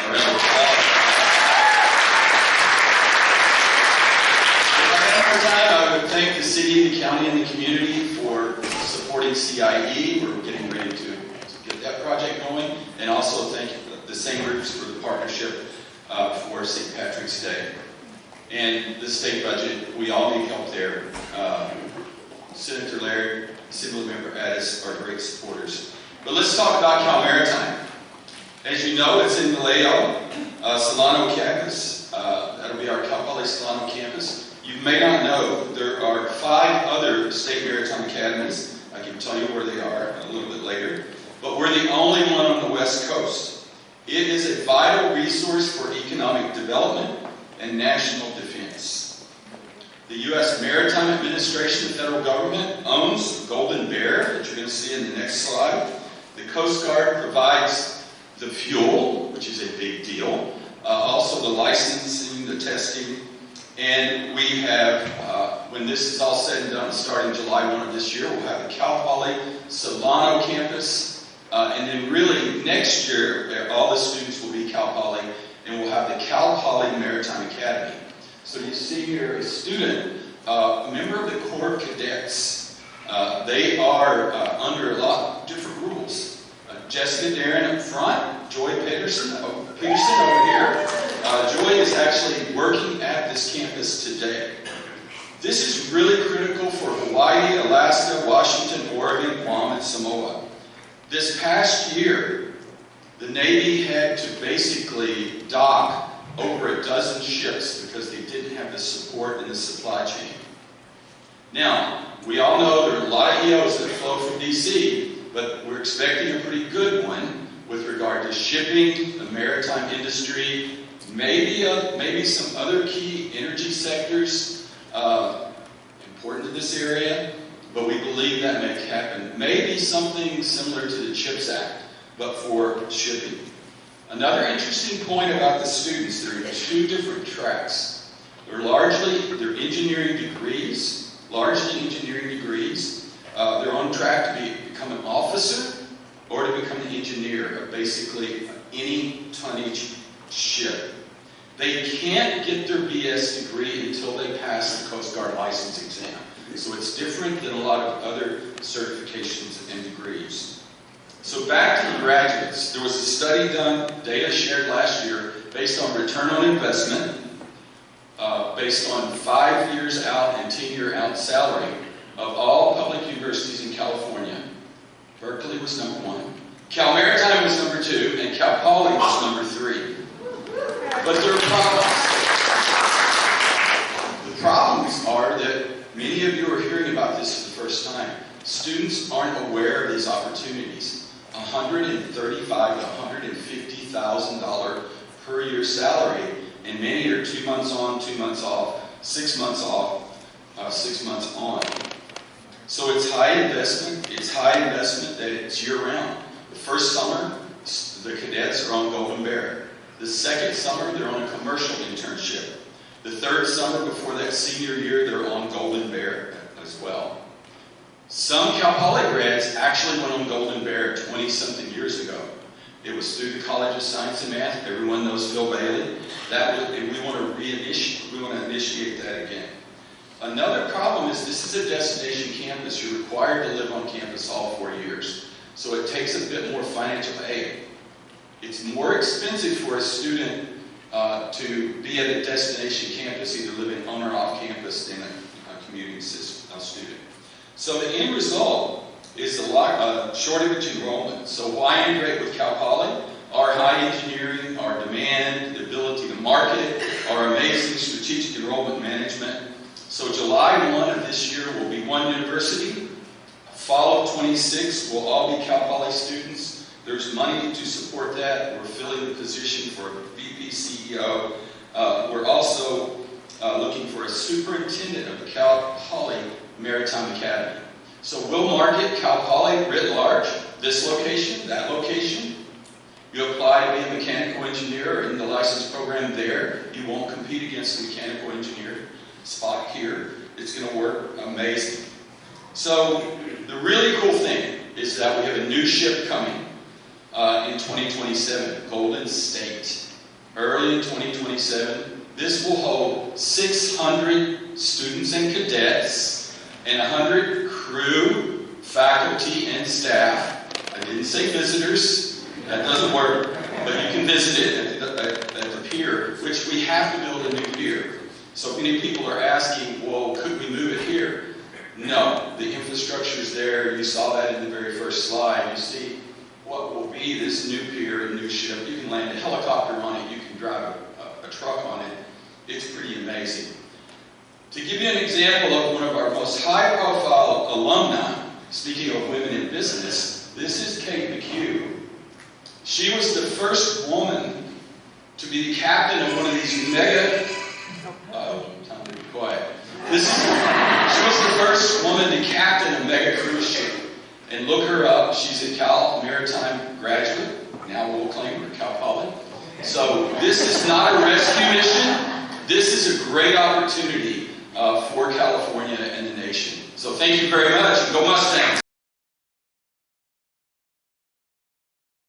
a round of applause. One more time, I would thank the city, the county, and the community for supporting CIE. We're getting ready to get that project going, and also thank the same groups for the partnership for St. Patrick's Day. And the state budget, we all need help there. Senator Larry, Assembly Member Addis are great supporters. But let's talk about Cal Maritime. As you know, it's in Vallejo, Solano campus. That'll be our Cal Poly Solano campus. You may not know, there are 5 other state maritime academies. I can tell you where they are a little bit later. But we're the only one on the West Coast. It is a vital resource for economic development and national defense. The U.S. Maritime Administration, the federal government, owns Golden Bear, that you're going to see in the next slide. The Coast Guard provides the fuel, which is a big deal, also the licensing, the testing, and we have, when this is all said and done, starting July 1 of this year, we'll have the Cal Poly Solano campus, and then really next year, all the students will be Cal Poly, and we'll have the Cal Poly Maritime Academy. So you see here a student, a member of the Corps of Cadets. They are under a lot of different rules. Jessica Darren up front, Joy Peterson over here. Joy is actually working at this campus today. This is really critical for Hawaii, Alaska, Washington, Oregon, Guam, and Samoa. This past year, the Navy had to basically dock over a dozen ships because they didn't have the support in the supply chain. Now, we all know there are a lot of EOs that flow from DC, but we're expecting a pretty good one with regard to shipping, the maritime industry, maybe some other key energy sectors important to this area, but we believe that may happen. Maybe something similar to the CHIPS Act, but for shipping. Another interesting point about the students, there are 2 different tracks. They're engineering degrees, largely engineering degrees. They're on track to become an officer or to become an engineer of basically any tonnage ship. They can't get their BS degree until they pass the Coast Guard license exam. So it's different than a lot of other certifications and degrees. So back to the graduates. There was a study done, data shared last year, based on return on investment, based on 5 years out and 10-year out salary of all public universities in California. Berkeley was number 1. Cal Maritime was number 2, and Cal Poly was number 3. But there are problems. The problems are that many of you are hearing about this for the first time. Students aren't aware of these opportunities. $135,000 to $150,000 per year salary, and many are 2 months on, 2 months off, 6 months off, 6 months on. So it's high investment. It's high investment that it's year-round. The first summer, the cadets are on Golden Bear. The second summer, they're on a commercial internship. The third summer, before that senior year, they're on Golden Bear as well. Some Cal Poly grads actually went on Golden Bear 20-something years ago. It was through the College of Science and Math. Everyone knows Phil Bailey. And we want to initiate that again. Another problem is this is a destination campus. You're required to live on campus all 4 years. So it takes a bit more financial aid. It's more expensive for a student to be at a destination campus, either living on or off campus, than a commuting student. So the end result is a shortage enrollment. So why integrate with Cal Poly? Our high engineering, our demand, the ability to market, our amazing strategic enrollment management. So July 1 of this year will be 1 university. Fall of 26 will all be Cal Poly students. There's money to support that. We're filling the position for a VP CEO. We're also looking for a superintendent of the Cal Poly Maritime Academy. So we'll market Cal Poly writ large, this location, that location. You apply to be a mechanical engineer in the license program there. You won't compete against the mechanical engineer spot here. It's going to work amazing. So the really cool thing is that we have a new ship coming in 2027, Golden State. early in 2027. This will hold 600 students and cadets and 100 crew, faculty, and staff. I didn't say visitors. That doesn't work. But you can visit it at the pier, which we have to build a new pier. So many people are asking, well, could we move it here? No, the infrastructure is there. You saw that in the very first slide. You see what will be this new pier and new ship. You can land a helicopter on it. You can drive a truck on it. It's pretty amazing. To give you an example of one of our most high-profile alumni, speaking of women in business, this is Kate McHugh. She was the first woman to be the captain of one of these mega... time to be quiet. She was the first woman to captain a mega cruise ship. And look her up. She's a Cal Maritime graduate. Now we'll claim her, Cal Poly. So this is not a rescue mission. This is a great opportunity for California and the nation. So thank you very much. Go Mustangs!